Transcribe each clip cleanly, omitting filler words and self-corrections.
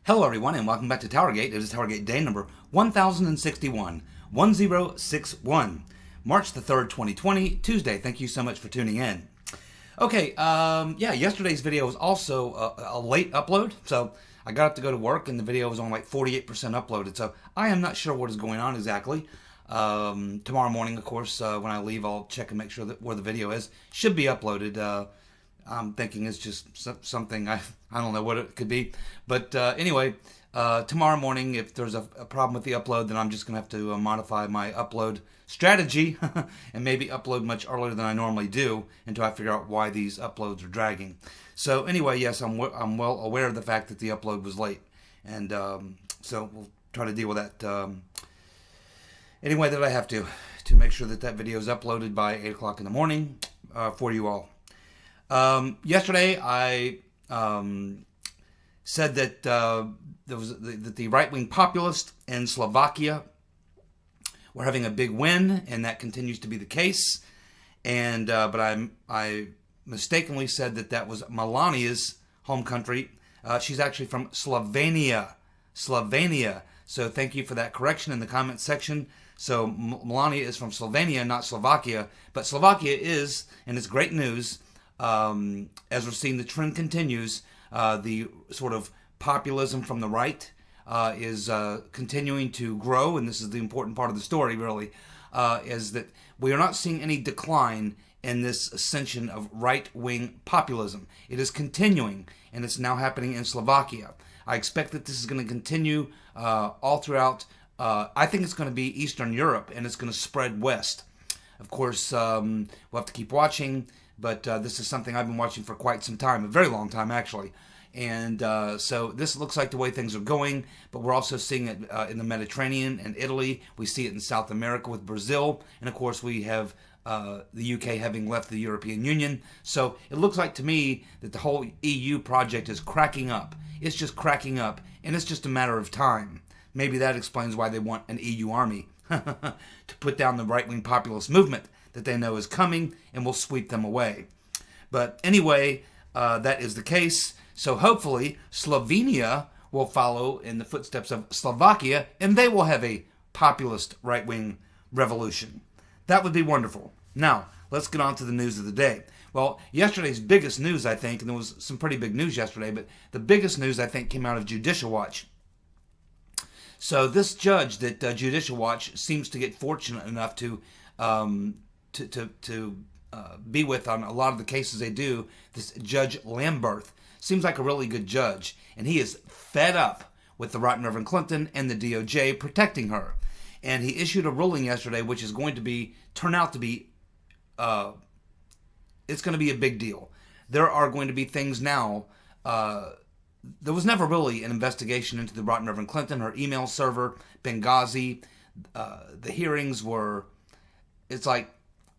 Hello everyone and welcome back to TowerGate. It is TowerGate day number 1061, 1061, March the 3rd, 2020, Tuesday. Thank you so much for tuning in. Okay, yesterday's video was also a late upload, so I got up to go to work and the video was only like 48% uploaded, so I am not sure what is going on exactly. Tomorrow morning, of course, when I leave, I'll check and make sure that where the video is. Should be uploaded. I'm thinking it's just something, I don't know what it could be. But anyway, tomorrow morning, if there's a problem with the upload, then I'm just going to have to modify my upload strategy and maybe upload much earlier than I normally do until I figure out why these uploads are dragging. So anyway, yes, I'm well aware of the fact that the upload was late. And so we'll try to deal with that any way that I have to make sure that that video is uploaded by 8 o'clock in the morning for you all. Yesterday, I said that that the right-wing populists in Slovakia were having a big win, and that continues to be the case. And but I mistakenly said that that was Melania's home country. She's actually from Slovenia. So thank you for that correction in the comment section. So Melania is from Slovenia, not Slovakia. But Slovakia is, and it's great news. As we're seeing the trend continues, the sort of populism from the right is continuing to grow, and this is the important part of the story, really, is that we are not seeing any decline in this ascension of right-wing populism. It is continuing, and it's now happening in Slovakia. I expect that this is going to continue all throughout. I think it's going to be Eastern Europe, and it's going to spread west. Of course, we'll have to keep watching. But this is something I've been watching for quite some time, a very long time actually. And so this looks like the way things are going, but we're also seeing it in the Mediterranean and Italy. We see it in South America with Brazil. And of course we have the UK having left the European Union. So it looks like to me that the whole EU project is cracking up. It's just cracking up, and it's just a matter of time. Maybe that explains why they want an EU army to put down the right-wing populist movement that they know is coming and will sweep them away. But anyway, that is the case. So hopefully Slovenia will follow in the footsteps of Slovakia, and they will have a populist right-wing revolution. That would be wonderful. Now, let's get on to the news of the day. Well, yesterday's biggest news, I think, and there was some pretty big news yesterday, but the biggest news, I think, came out of Judicial Watch. So this judge that Judicial Watch seems to get fortunate enough to be with on a lot of the cases they do, this Judge Lamberth seems like a really good judge, and he is fed up with the Right Reverend Clinton and the DOJ protecting her. And he issued a ruling yesterday which is going to turn out to be it's going to be a big deal. There are going to be things now. There was never really an investigation into the Right Reverend Clinton, her email server, Benghazi. The hearings were, it's like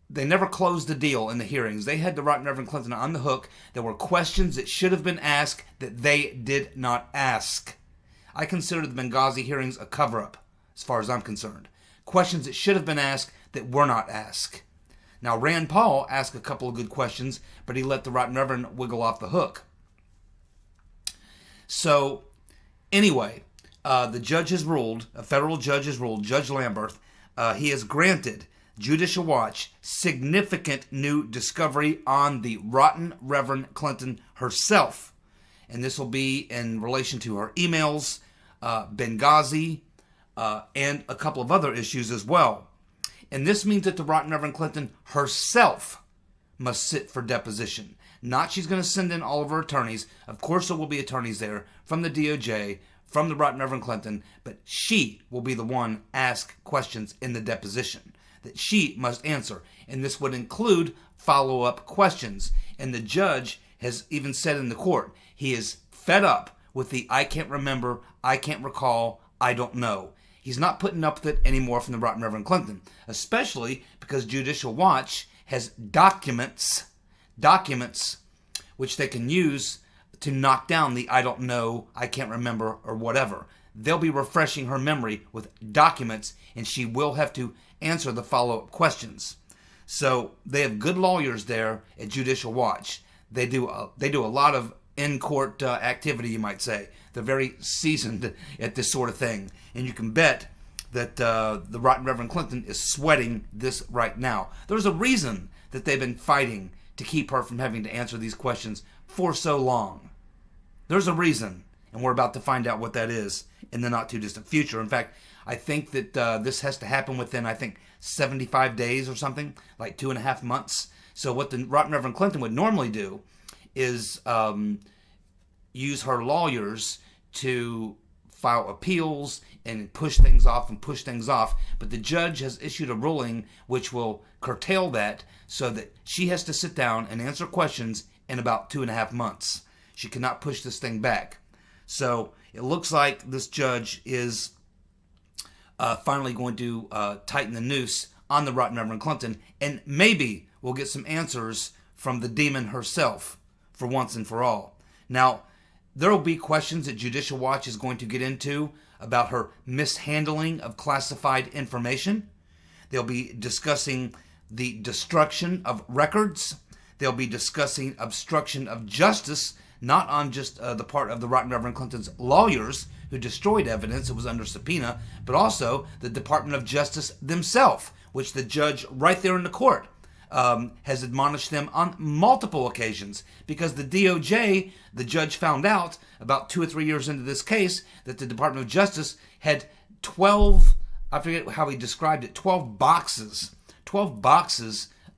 they never closed the deal in the hearings. They had the Right Reverend Clinton on the hook. There were questions that should have been asked that they did not ask. I consider the Benghazi hearings a cover-up, as far as I'm concerned. Questions that should have been asked that were not asked. Now, Rand Paul asked a couple of good questions, but he let the Right Reverend wiggle off the hook. So, anyway, the judge has ruled, a federal judge has ruled, Judge Lamberth, he has granted Judicial Watch significant new discovery on the rotten Reverend Clinton herself. And this will be in relation to her emails, Benghazi, and a couple of other issues as well. And this means that the rotten Reverend Clinton herself must sit for deposition. Not she's going to send in all of her attorneys. Of course there will be attorneys there from the DOJ, from the right Reverend Clinton, but she will be the one asked questions in the deposition that she must answer. And this would include follow-up questions. And the judge has even said in the court, he is fed up with the I can't remember, I can't recall, I don't know. He's not putting up with it anymore from the right Reverend Clinton, especially because Judicial Watch has documents which they can use to knock down the I don't know, I can't remember, or whatever. They'll be refreshing her memory with documents, and she will have to answer the follow-up questions. So they have good lawyers there at Judicial Watch. They do a lot of in-court activity, you might say. They're very seasoned at this sort of thing. And you can bet that the Right Reverend Clinton is sweating this right now. There's a reason that they've been fighting to keep her from having to answer these questions for so long. There's a reason, and we're about to find out what that is in the not-too-distant future. In fact, I think that this has to happen within, 75 days or something, like 2.5 months. So what the Right Reverend Clinton would normally do is use her lawyers to file appeals and push things off and push things off. But the judge has issued a ruling which will curtail that so that she has to sit down and answer questions in about 2.5 months. She cannot push this thing back. So it looks like this judge is finally going to tighten the noose on the Right Reverend Clinton, and maybe we'll get some answers from the demon herself for once and for all. Now, there will be questions that Judicial Watch is going to get into about her mishandling of classified information. They'll be discussing the destruction of records. They'll be discussing obstruction of justice, not on just the part of the Right Reverend Clinton's lawyers who destroyed evidence that was under subpoena, but also the Department of Justice themselves, which the judge right there in the court has admonished them on multiple occasions, because the DOJ, the judge found out about 2 or 3 years into this case that the Department of Justice had 12, I forget how he described it, 12 boxes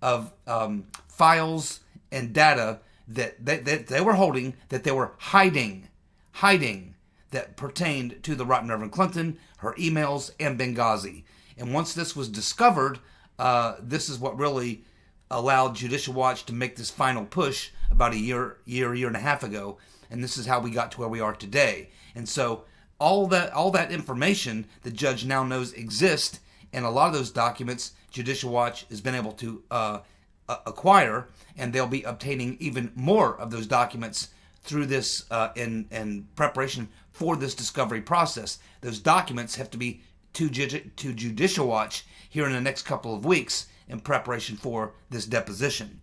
of files and data that they were holding, that they were hiding, that pertained to the Right Reverend Clinton, her emails, and Benghazi. And once this was discovered, this is what really allowed Judicial Watch to make this final push about a year and a half ago, and this is how we got to where we are today. And so all that information the judge now knows exists, and a lot of those documents Judicial Watch has been able to acquire, and they'll be obtaining even more of those documents through this in preparation for this discovery process. Those documents have to be to Judicial Watch here in the next couple of weeks in preparation for this deposition.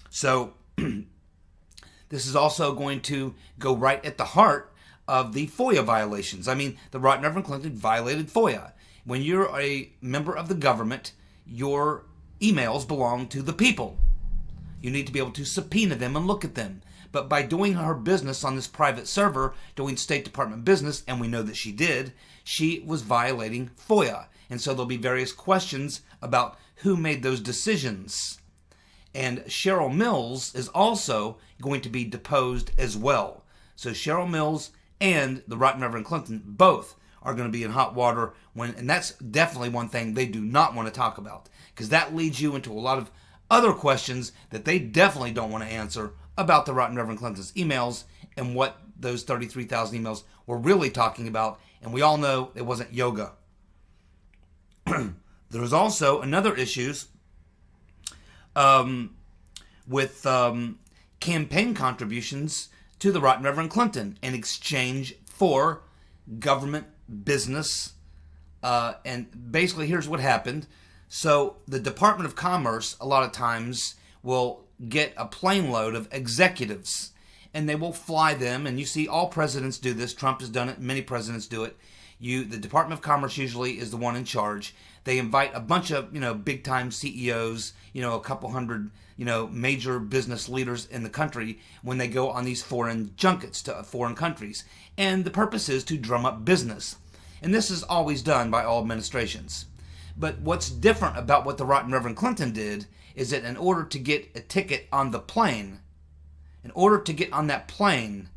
So this is also going to go right at the heart of the FOIA violations. I mean, the Right Reverend Clinton violated FOIA. When you're a member of the government, your emails belong to the people. You need to be able to subpoena them and look at them. But by doing her business on this private server, doing State Department business, and we know that she did, she was violating FOIA. And so there'll be various questions about who made those decisions. And Cheryl Mills is also going to be deposed as well. So Cheryl Mills and the Right Reverend Clinton both are going to be in hot water, and that's definitely one thing they do not want to talk about, because that leads you into a lot of other questions that they definitely don't want to answer about the Right Reverend Clinton's emails and what those 33,000 emails were really talking about. And we all know it wasn't yoga. There was also another issues with campaign contributions to the Right Reverend Clinton in exchange for government business. And basically, here's what happened. So the Department of Commerce, a lot of times, will get a plane load of executives, and they will fly them. And you see all presidents do this. Trump has done it. Many presidents do it. The Department of Commerce usually is the one in charge. They invite a bunch of, big-time CEOs, a couple hundred, major business leaders in the country when they go on these foreign junkets to foreign countries. And the purpose is to drum up business. And this is always done by all administrations. But what's different about what the Right Reverend Clinton did is that in order to get a ticket on the plane, in order to get on that plane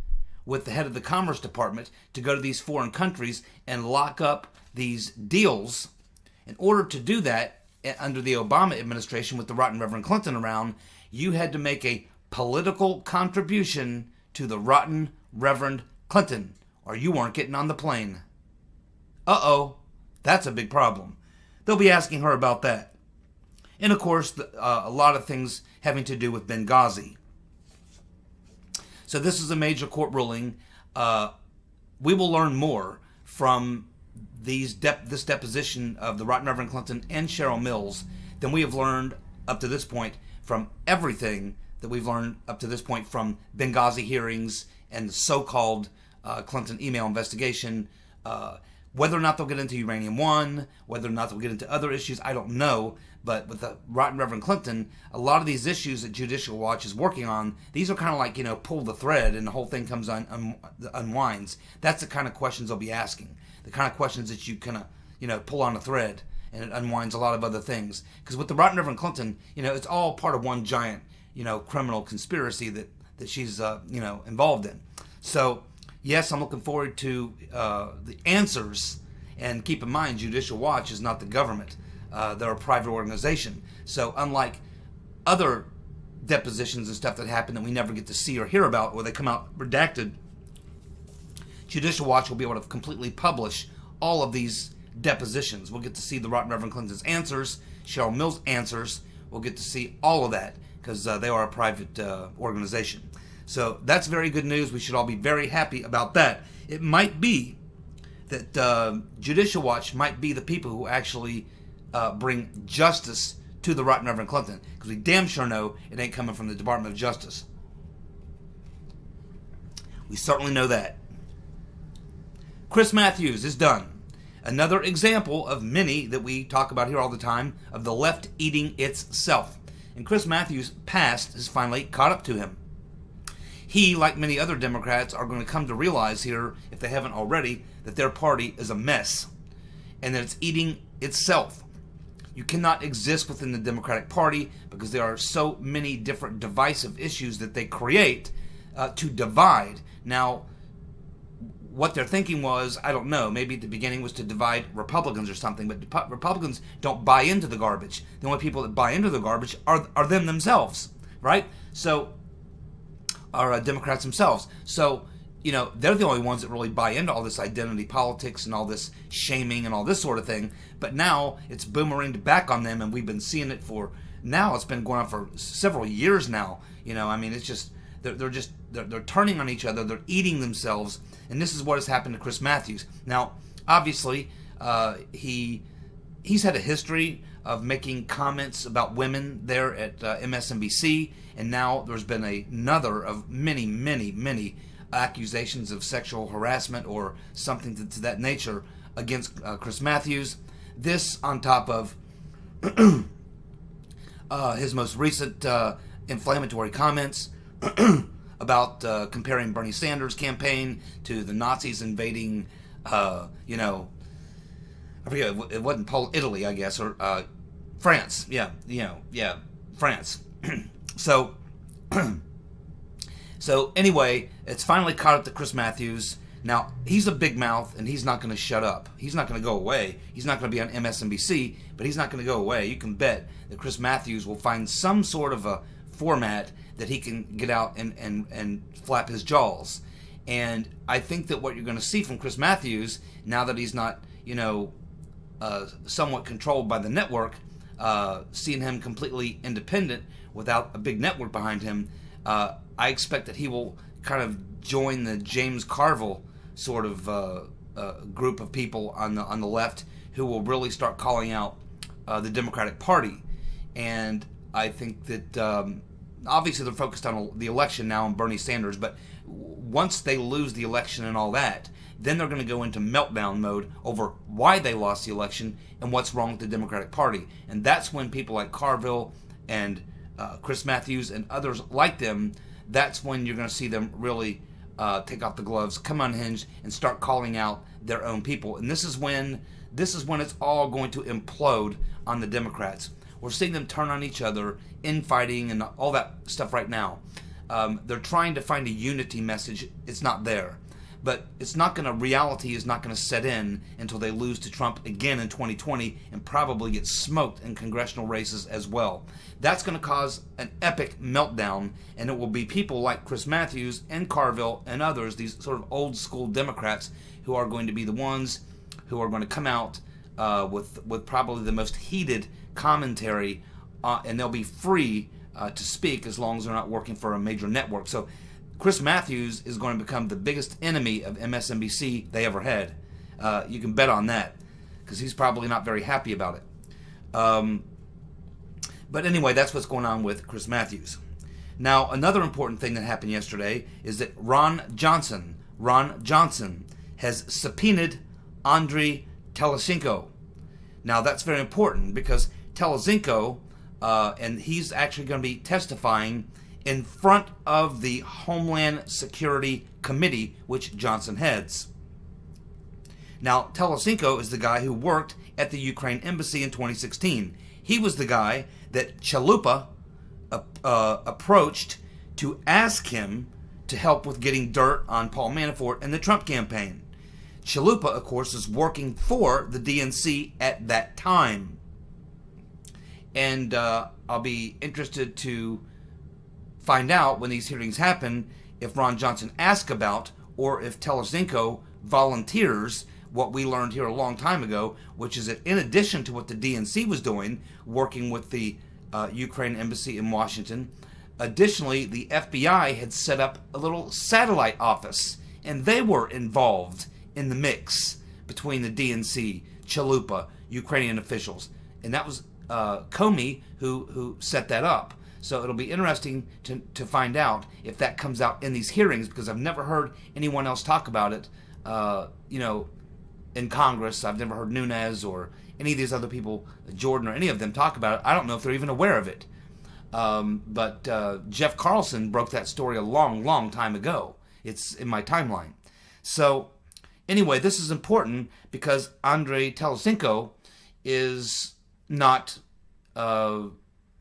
with the head of the Commerce Department to go to these foreign countries and lock up these deals, in order to do that under the Obama administration with the Right Reverend Clinton around, you had to make a political contribution to the Right Reverend Clinton, or you weren't getting on the plane. Uh-oh, that's a big problem. They'll be asking her about that. And of course, a lot of things having to do with Benghazi. So this is a major court ruling. We will learn more from this deposition of the Right Reverend Clinton and Cheryl Mills than we have learned up to this point from everything that we've learned up to this point from Benghazi hearings and the so-called Clinton email investigation. Whether or not they'll get into Uranium One, whether or not they'll get into other issues, I don't know. But with the Rotten Reverend Clinton, a lot of these issues that Judicial Watch is working on, these are kind of like, pull the thread and the whole thing comes unwinds. That's the kind of questions they'll be asking. The kind of questions that you kind of, pull on a thread and it unwinds a lot of other things. Because with the Rotten Reverend Clinton, it's all part of one giant, criminal conspiracy that she's, involved in. So, yes, I'm looking forward to the answers. And keep in mind, Judicial Watch is not the government. They're a private organization. So unlike other depositions and stuff that happen that we never get to see or hear about, or they come out redacted, Judicial Watch will be able to completely publish all of these depositions. We'll get to see the Rotten Reverend Clinton's answers, Cheryl Mills' answers. We'll get to see all of that because they are a private organization. So that's very good news. We should all be very happy about that. It might be that Judicial Watch might be the people who actually bring justice to the Rotten Reverend Clinton, because we damn sure know it ain't coming from the Department of Justice. We certainly know that. Chris Matthews is done. Another example of many that we talk about here all the time of the left eating itself. And Chris Matthews' past has finally caught up to him. He, like many other Democrats, are going to come to realize here, if they haven't already, that their party is a mess and that it's eating itself. You cannot exist within the Democratic Party because there are so many different divisive issues that they create to divide. Now, what they're thinking was, I don't know, maybe at the beginning was to divide Republicans or something, but Republicans don't buy into the garbage. The only people that buy into the garbage are them themselves, right? So, are Democrats themselves. So, they're the only ones that really buy into all this identity politics and all this shaming and all this sort of thing. But now it's boomeranged back on them, and we've been seeing it it's been going on for several years now. It's just, they're turning on each other, they're eating themselves, and this is what has happened to Chris Matthews. Now, obviously, he's had a history of making comments about women there at MSNBC, and now there's been another of many, many, many accusations of sexual harassment or something to that nature against Chris Matthews. This on top of his most recent inflammatory comments about comparing Bernie Sanders' campaign to the Nazis invading, I forget, it wasn't Italy, I guess, or France. France. So anyway, it's finally caught up to Chris Matthews. Now, he's a big mouth, and he's not going to shut up. He's not going to go away. He's not going to be on MSNBC, but he's not going to go away. You can bet that Chris Matthews will find some sort of a format that he can get out and flap his jaws. And I think that what you're going to see from Chris Matthews, now that he's not, somewhat controlled by the network, seeing him completely independent without a big network behind him, I expect that he will kind of join the James Carville sort of group of people on the left who will really start calling out the Democratic Party. And I think that obviously they're focused on the election now and Bernie Sanders, but once they lose the election and all that, then they're going to go into meltdown mode over why they lost the election and what's wrong with the Democratic Party. And that's when people like Carville and Chris Matthews and others like them, that's when you're going to see them really take off the gloves, come unhinged, and start calling out their own people. And this is when it's all going to implode on the Democrats. We're seeing them turn on each other, infighting, and all that stuff right now. They're trying to find a unity message. It's not there. But reality is not going to set in until they lose to Trump again in 2020 and probably get smoked in congressional races as well. That's going to cause an epic meltdown, and it will be people like Chris Matthews and Carville and others, these sort of old school Democrats, who are going to be the ones who are going to come out with probably the most heated commentary, and they'll be free to speak as long as they're not working for a major network. So Chris Matthews is going to become the biggest enemy of MSNBC they ever had. You can bet on that, because he's probably not very happy about it. But anyway, that's what's going on with Chris Matthews. Now, another important thing that happened yesterday is that Ron Johnson has subpoenaed Andriy Telezinko. Now, that's very important because Telezinko, and he's actually going to be testifying in front of the Homeland Security Committee, which Johnson heads. Now, Telezinko is the guy who worked at the Ukraine embassy in 2016. He was the guy that Chalupa approached to ask him to help with getting dirt on Paul Manafort and the Trump campaign. Chalupa, of course, was working for the DNC at that time. And I'll be interested to find out when these hearings happen if Ron Johnson asks about or if Telezinko volunteers what we learned here a long time ago, which is that in addition to what the DNC was doing, working with the Ukraine embassy in Washington, additionally, the FBI had set up a little satellite office, and they were involved in the mix between the DNC, Chalupa, Ukrainian officials. And that was Comey who set that up. So it'll be interesting to find out if that comes out in these hearings, because I've never heard anyone else talk about it, in Congress. I've never heard Nunes or any of these other people, Jordan or any of them, talk about it. I don't know if they're even aware of it. But Jeff Carlson broke that story a long time ago. It's in my timeline. So anyway, this is important because Andriy Telezinko is not an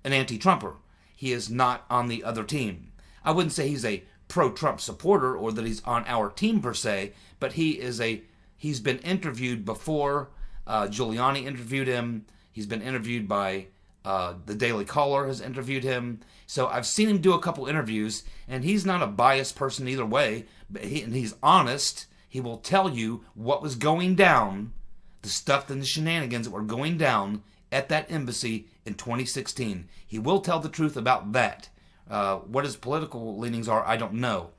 anti-Trumper. He is not on the other team. I wouldn't say he's a pro-Trump supporter or that he's on our team per se, but he's been interviewed before. Giuliani interviewed him. He's been interviewed by the Daily Caller has interviewed him. So I've seen him do a couple interviews, and he's not a biased person either way, but he's honest. He will tell you what was going down, the stuff and the shenanigans that were going down at that embassy in 2016. He will tell the truth about that. What his political leanings are, I don't know.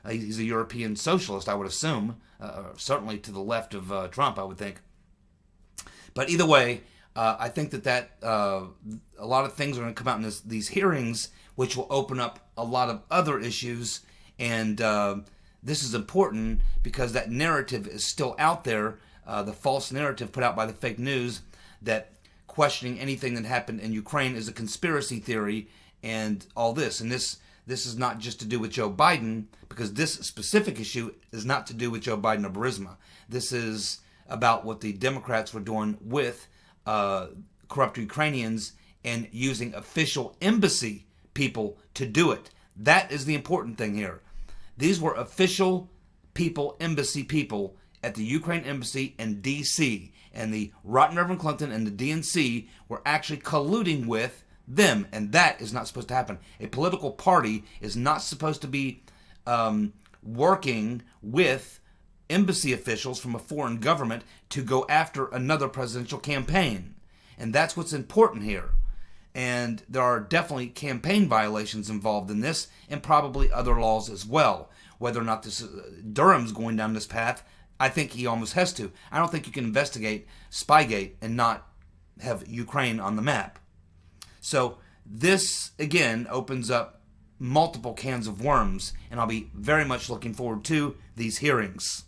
He's a European socialist, I would assume. Certainly to the left of Trump, I would think. But either way, I think that a lot of things are going to come out in these hearings, which will open up a lot of other issues. And this is important because that narrative is still out there, the false narrative put out by the fake news that questioning anything that happened in Ukraine is a conspiracy theory and all this. And this is not just to do with Joe Biden, because this specific issue is not to do with Joe Biden or Burisma. This is about what the Democrats were doing with corrupt Ukrainians and using official embassy people to do it. That is the important thing here. These were official people, embassy people at the Ukraine embassy in D.C. And the rotten Reverend Clinton and the DNC were actually colluding with them, and that is not supposed to happen. A political party is not supposed to be working with embassy officials from a foreign government to go after another presidential campaign. And that's what's important here. And there are definitely campaign violations involved in this, and probably other laws as well. Whether or not Durham's going down this path, I think he almost has to. I don't think you can investigate Spygate and not have Ukraine on the map. So this, again, opens up multiple cans of worms, and I'll be very much looking forward to these hearings.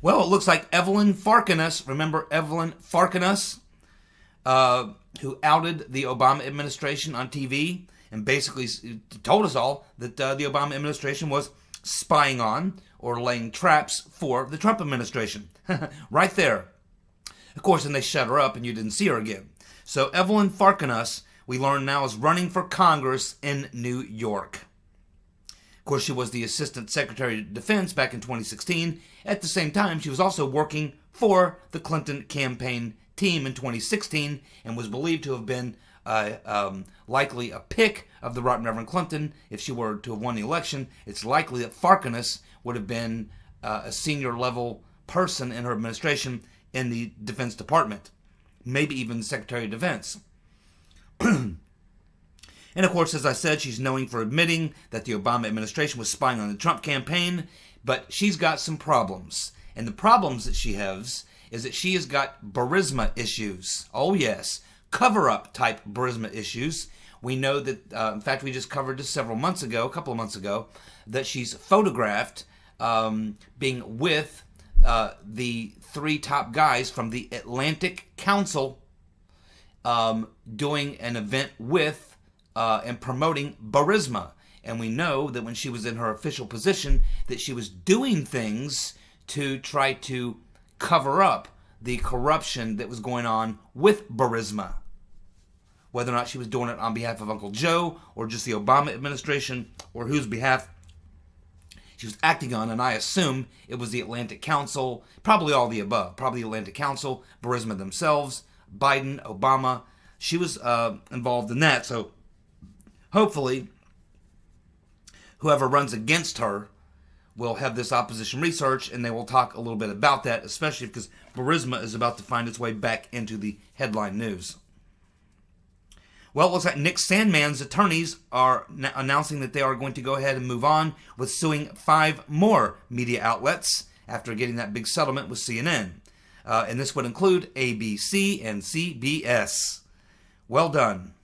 Well, it looks like Evelyn Farkeness, remember Evelyn Farkeness, who outed the Obama administration on TV and basically told us all that the Obama administration was spying on or laying traps for the Trump administration. Right there. Of course, and they shut her up and you didn't see her again. So Evelyn Farkeness, we learn now, is running for Congress in New York. Of course, she was the Assistant Secretary of Defense back in 2016. At the same time, she was also working for the Clinton campaign team in 2016 and was believed to have been likely a pick of the rotten Reverend Clinton. If she were to have won the election, it's likely that Farkeness would have been a senior level person in her administration in the Defense Department, maybe even Secretary of Defense. And of course, as I said, she's known for admitting that the Obama administration was spying on the Trump campaign, but she's got some problems. And the problems that she has is that she has got Burisma issues. Oh yes, cover-up type Burisma issues. We know that, in fact, we just covered this a couple of months ago, that she's photographed being with the 3 top guys from the Atlantic Council, doing an event with and promoting Burisma. And we know that when she was in her official position, that she was doing things to try to cover up the corruption that was going on with Burisma. Whether or not she was doing it on behalf of Uncle Joe or just the Obama administration or whose behalf she was acting on, and I assume it was the Atlantic Council, probably all the above, probably the Atlantic Council, Burisma themselves, Biden, Obama. She was involved in that, so hopefully whoever runs against her will have this opposition research, and they will talk a little bit about that, especially because Burisma is about to find its way back into the headline news. Well, it looks like Nick Sandmann's attorneys are announcing that they are going to go ahead and move on with suing 5 more media outlets after getting that big settlement with CNN. And this would include ABC and CBS. Well done.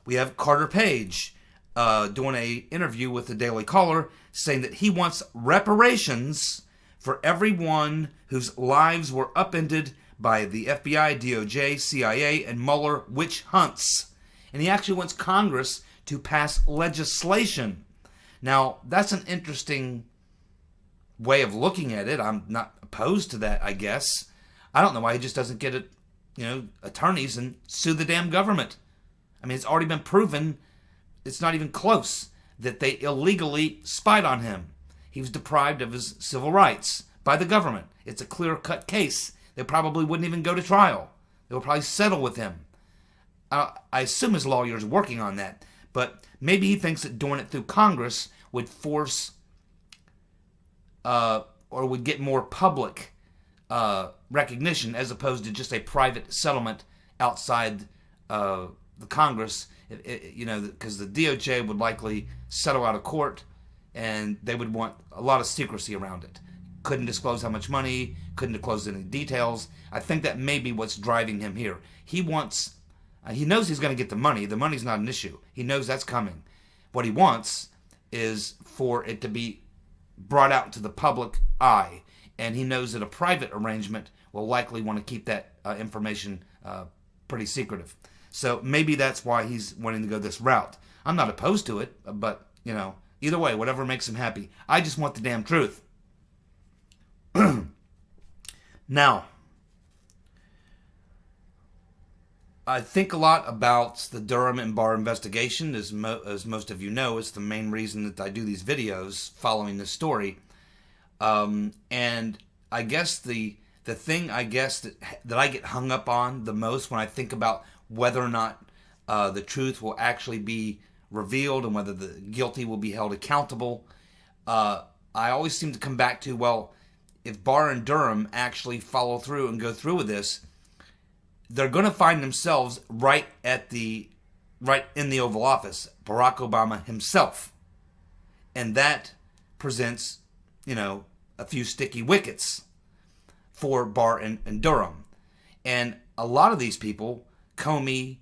We have Carter Page doing an interview with the Daily Caller saying that he wants reparations for everyone whose lives were upended by the FBI, DOJ, CIA, and Mueller witch hunts. And he actually wants Congress to pass legislation. Now, that's an interesting way of looking at it. I'm not opposed to that, I guess. I don't know why he just doesn't get attorneys and sue the damn government. I mean, it's already been proven, it's not even close, that they illegally spied on him. He was deprived of his civil rights by the government. It's a clear-cut case. They probably wouldn't even go to trial. They would probably settle with him. I assume his lawyer's working on that, but maybe he thinks that doing it through Congress would force or would get more public recognition as opposed to just a private settlement outside the Congress, because the DOJ would likely settle out of court and they would want a lot of secrecy around it. Couldn't disclose how much money, couldn't disclose any details. I think that may be what's driving him here. He knows he's going to get the money. The money's not an issue. He knows that's coming. What he wants is for it to be brought out to the public eye. And he knows that a private arrangement will likely want to keep that information pretty secretive. So maybe that's why he's wanting to go this route. I'm not opposed to it, but, either way, whatever makes him happy. I just want the damn truth. Now, I think a lot about the Durham and Barr investigation. As most of you know, it's the main reason that I do these videos following this story. And I guess the thing that I get hung up on the most when I think about whether or not the truth will actually be revealed and whether the guilty will be held accountable, I always seem to come back to, well, if Barr and Durham actually follow through and go through with this, they're going to find themselves right in the Oval Office, Barack Obama himself. And that presents, a few sticky wickets for Barr and Durham. And a lot of these people, Comey,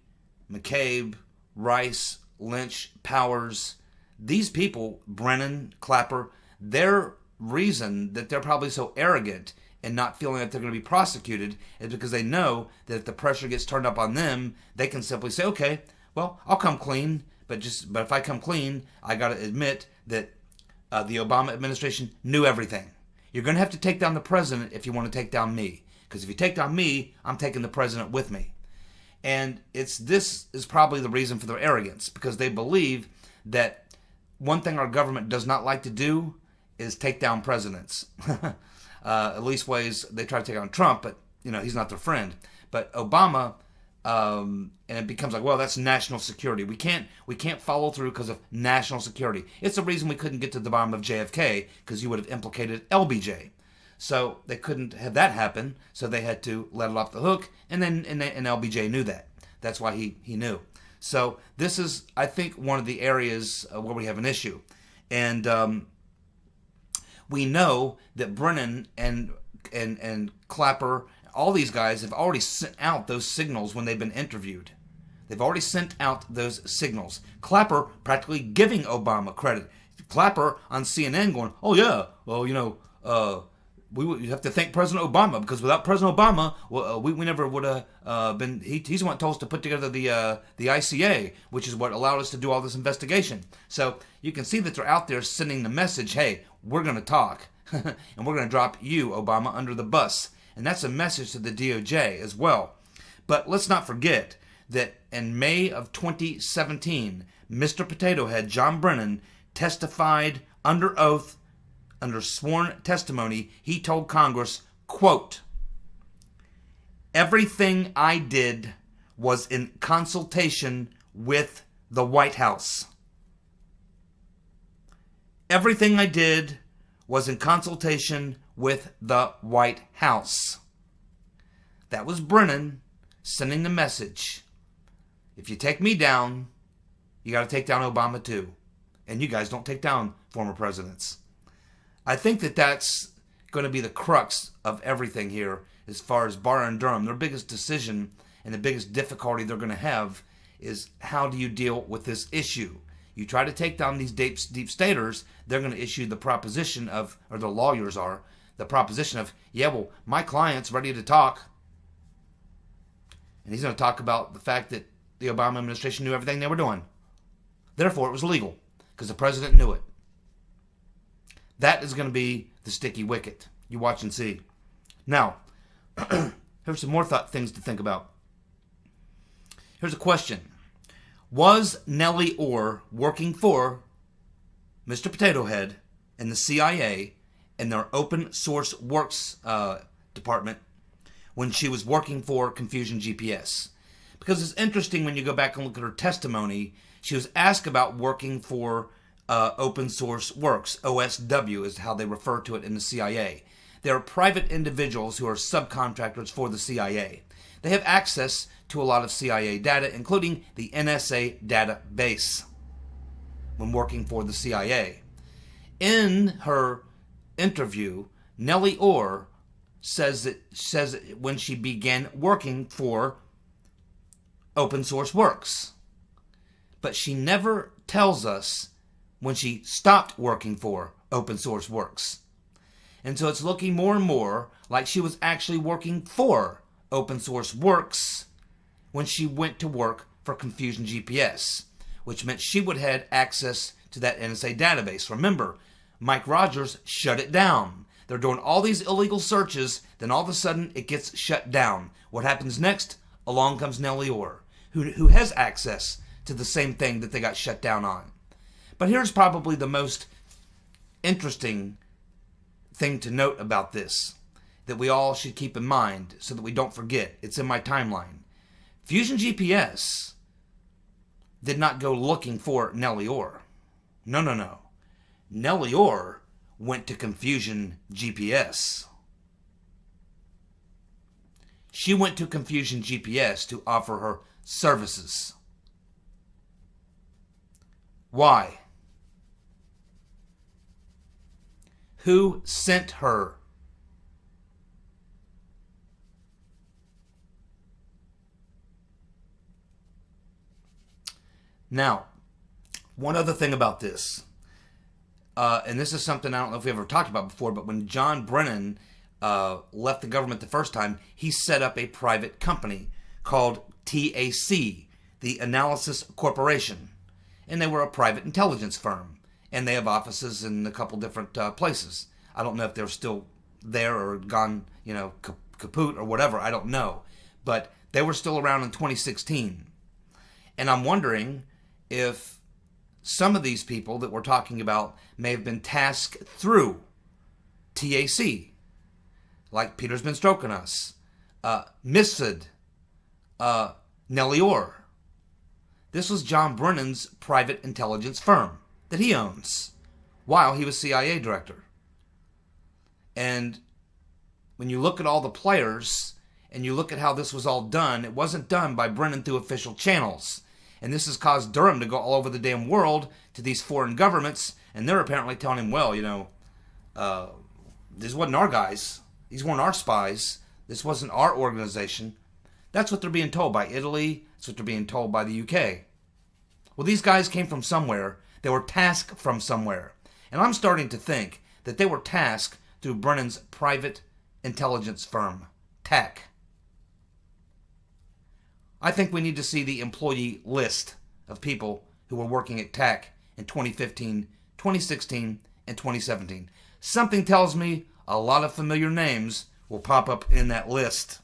McCabe, Rice, Lynch, Powers, these people, Brennan, Clapper, their reason that they're probably so arrogant and not feeling that they're going to be prosecuted is because they know that if the pressure gets turned up on them, they can simply say, okay, well, I'll come clean, but if I come clean, I got to admit that the Obama administration knew everything. You're going to have to take down the president if you want to take down me, because if you take down me, I'm taking the president with me. And this is probably the reason for their arrogance, because they believe that one thing our government does not like to do is take down presidents. At least ways they try to take on Trump, but he's not their friend. But Obama, and it becomes like, well, that's national security. We can't follow through because of national security. It's the reason we couldn't get to the bottom of JFK, because you would have implicated LBJ. So they couldn't have that happen. So they had to let it off the hook, and LBJ knew that. That's why he knew. So this is, I think, one of the areas where we have an issue, and we know that Brennan and Clapper all these guys have already sent out those signals when they've been interviewed. They've already sent out those signals. Clapper practically giving Obama credit. Clapper on CNN going, oh yeah, well, we have to thank President Obama, because without President Obama, well, we never would have been. He's the one that told us to put together the ICA, which is what allowed us to do all this investigation. So you can see that they're out there sending the message, hey, we're going to talk, and we're going to drop you, Obama, under the bus. And that's a message to the DOJ as well. But let's not forget that in May of 2017, Mr. Potato Head John Brennan testified under oath, under sworn testimony. He told Congress, quote, everything I did was in consultation with the White House. Everything I did was in consultation with the White House. That was Brennan sending the message. If you take me down, you got to take down Obama too. And you guys don't take down former presidents. I think that that's going to be the crux of everything here as far as Durham and Durham. Their biggest decision and the biggest difficulty they're going to have is how do you deal with this issue? You try to take down these deep staters, they're going to issue the proposition of, or the lawyers are, the proposition of, yeah, well, my client's ready to talk. And he's going to talk about the fact that the Obama administration knew everything they were doing. Therefore, it was legal, because the president knew it. That is going to be the sticky wicket. You watch and see. Now, here's some more things to think about. Here's a question. Was Nellie Orr working for Mr. Potato Head and the CIA in their open source works department when she was working for Confusion GPS? Because it's interesting when you go back and look at her testimony. She was asked about working for open source works. OSW is how they refer to it in the CIA. They are private individuals who are subcontractors for the CIA. They have access to a lot of CIA data, including the NSA database, when working for the CIA. In her interview, Nellie Orr says that when she began working for open source works, but she never tells us when she stopped working for open source works. And so it's looking more and more like she was actually working for open source works when she went to work for Confusion GPS, which meant she would have access to that NSA database. Remember, Mike Rogers shut it down. They're doing all these illegal searches, then all of a sudden it gets shut down. What happens next? Along comes Nellie Orr, who has access to the same thing that they got shut down on. But here's probably the most interesting thing to note about this, that we all should keep in mind so that we don't forget. It's in my timeline. Fusion GPS did not go looking for Nellie Orr. No. Nellie Orr went to Confusion GPS. She went to Confusion GPS to offer her services. Why? Who sent her? Now, one other thing about this, and this is something I don't know if we ever talked about before, but when John Brennan left the government the first time, he set up a private company called TAC, the Analysis Corporation. And they were a private intelligence firm. And they have offices in a couple different places. I don't know if they're still there or gone, kaput or whatever. I don't know. But they were still around in 2016. And I'm wondering if some of these people that we're talking about may have been tasked through TAC. Like Peter's been stroking us. Mifsud. Nellie Orr. This was John Brennan's private intelligence firm that he owns while he was CIA director. And when you look at all the players and you look at how this was all done, it wasn't done by Brennan through official channels. And this has caused Durham to go all over the damn world to these foreign governments, and they're apparently telling him, well, these wasn't our guys. These weren't our spies. This wasn't our organization. That's what they're being told by Italy. That's what they're being told by the UK. Well, these guys came from somewhere. They were tasked from somewhere. And I'm starting to think that they were tasked through Brennan's private intelligence firm, TAC. I think we need to see the employee list of people who were working at TAC in 2015, 2016, and 2017. Something tells me a lot of familiar names will pop up in that list.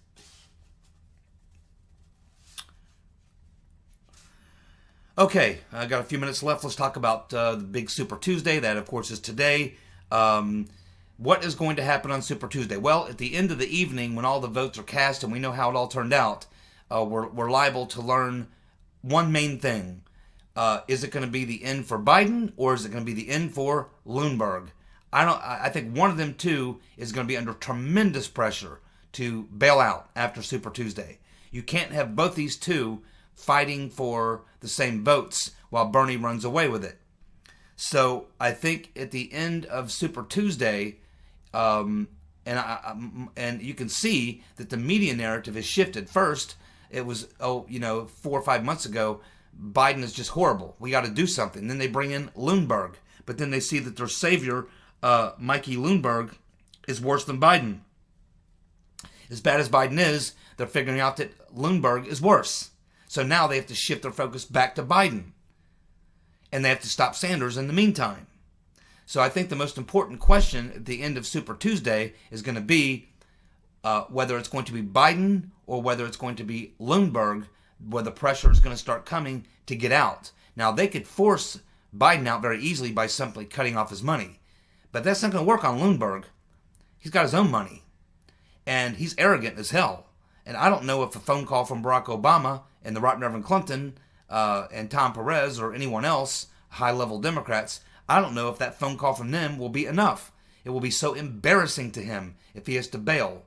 Okay, I got a few minutes left. Let's talk about the big Super Tuesday. That, of course, is today. What is going to happen on Super Tuesday? Well, at the end of the evening, when all the votes are cast and we know how it all turned out, we're liable to learn one main thing. Is it going to be the end for Biden, or is it going to be the end for Lundberg? I think one of them two is going to be under tremendous pressure to bail out after Super Tuesday. You can't have both these two fighting for the same votes while Bernie runs away with it. So I think at the end of Super Tuesday, and you can see that the media narrative has shifted. First, it was 4 or 5 months ago, Biden is just horrible. We got to do something. Then they bring in Lundberg, but then they see that their savior, Mikey Lundberg, is worse than Biden. As bad as Biden is, they're figuring out that Lundberg is worse. So now they have to shift their focus back to Biden. And they have to stop Sanders in the meantime. So I think the most important question at the end of Super Tuesday is going to be whether it's going to be Biden or whether it's going to be Lundberg, where the pressure is going to start coming to get out. Now, they could force Biden out very easily by simply cutting off his money. But that's not going to work on Lundberg. He's got his own money. And he's arrogant as hell. And I don't know if a phone call from Barack Obama and the Right Reverend Clinton and Tom Perez or anyone else, high-level Democrats, I don't know if that phone call from them will be enough. It will be so embarrassing to him if he has to bail.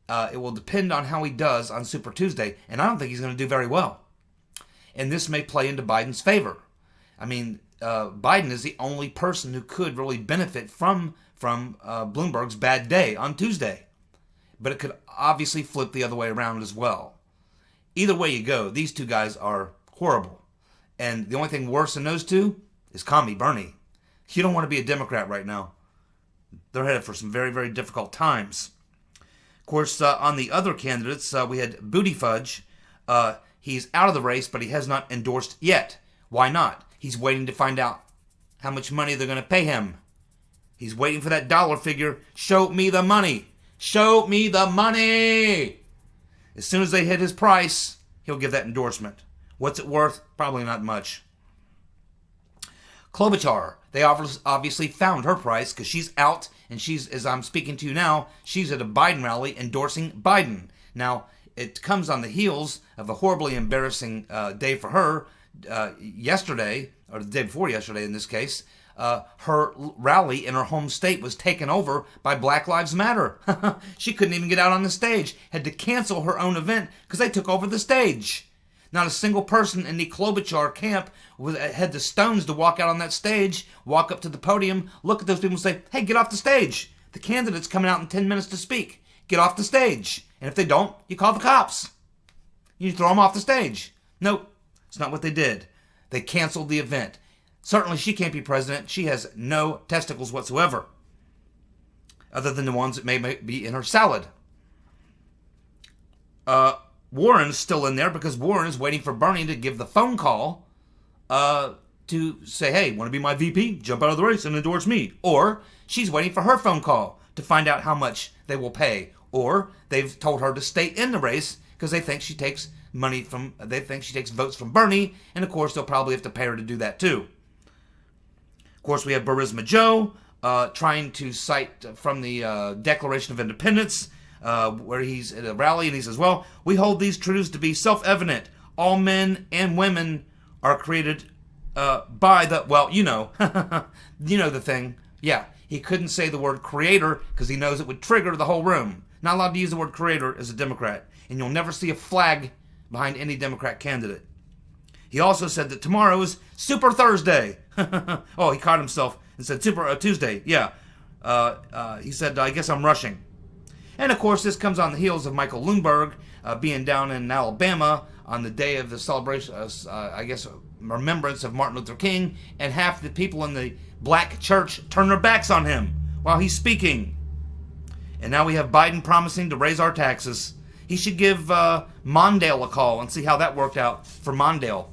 It will depend on how he does on Super Tuesday, and I don't think he's going to do very well. And this may play into Biden's favor. I mean, Biden is the only person who could really benefit from Bloomberg's bad day on Tuesday. But it could obviously flip the other way around as well. Either way you go, these two guys are horrible. And the only thing worse than those two is Commie Bernie. You don't want to be a Democrat right now. They're headed for some very, very difficult times. Of course, on the other candidates, we had Booty Fudge. He's out of the race, but he has not endorsed yet. Why not? He's waiting to find out how much money they're going to pay him. He's waiting for that dollar figure. Show me the money. Show me the money. As soon as they hit his price, he'll give that endorsement. What's it worth? Probably not much. Klobuchar, they obviously found her price because she's out, and she's, as I'm speaking to you now, she's at a Biden rally endorsing Biden. Now, it comes on the heels of a horribly embarrassing day for her yesterday, or the day before yesterday in this case. Her rally in her home state was taken over by Black Lives Matter. She couldn't even get out on the stage. Had to cancel her own event because they took over the stage. Not a single person in the Klobuchar camp had the stones to walk out on that stage, walk up to the podium, look at those people and say, hey, get off the stage. The candidate's coming out in 10 minutes to speak. Get off the stage. And if they don't, you call the cops. You throw them off the stage. Nope, it's not what they did. They canceled the event. Certainly she can't be president. She has no testicles whatsoever, other than the ones that may be in her salad. Warren's still in there because Warren is waiting for Bernie to give the phone call to say, hey, want to be my VP? Jump out of the race and endorse me. Or she's waiting for her phone call to find out how much they will pay. Or they've told her to stay in the race because they think she takes votes from Bernie, and of course they'll probably have to pay her to do that too. Of course, we have Burisma Joe trying to cite from the Declaration of Independence, where he's at a rally and he says, well, we hold these truths to be self-evident. All men and women are created by the, well, you know, you know the thing. Yeah, he couldn't say the word creator because he knows it would trigger the whole room. Not allowed to use the word creator as a Democrat. And you'll never see a flag behind any Democrat candidate. He also said that tomorrow is Super Thursday. Oh, he caught himself and said Super Tuesday. Yeah. He said, I guess I'm rushing. And of course, this comes on the heels of Michael Bloomberg being down in Alabama on the day of the celebration, I guess, remembrance of Martin Luther King, and half the people in the black church turn their backs on him while he's speaking. And now we have Biden promising to raise our taxes. He should give Mondale a call and see how that worked out for Mondale.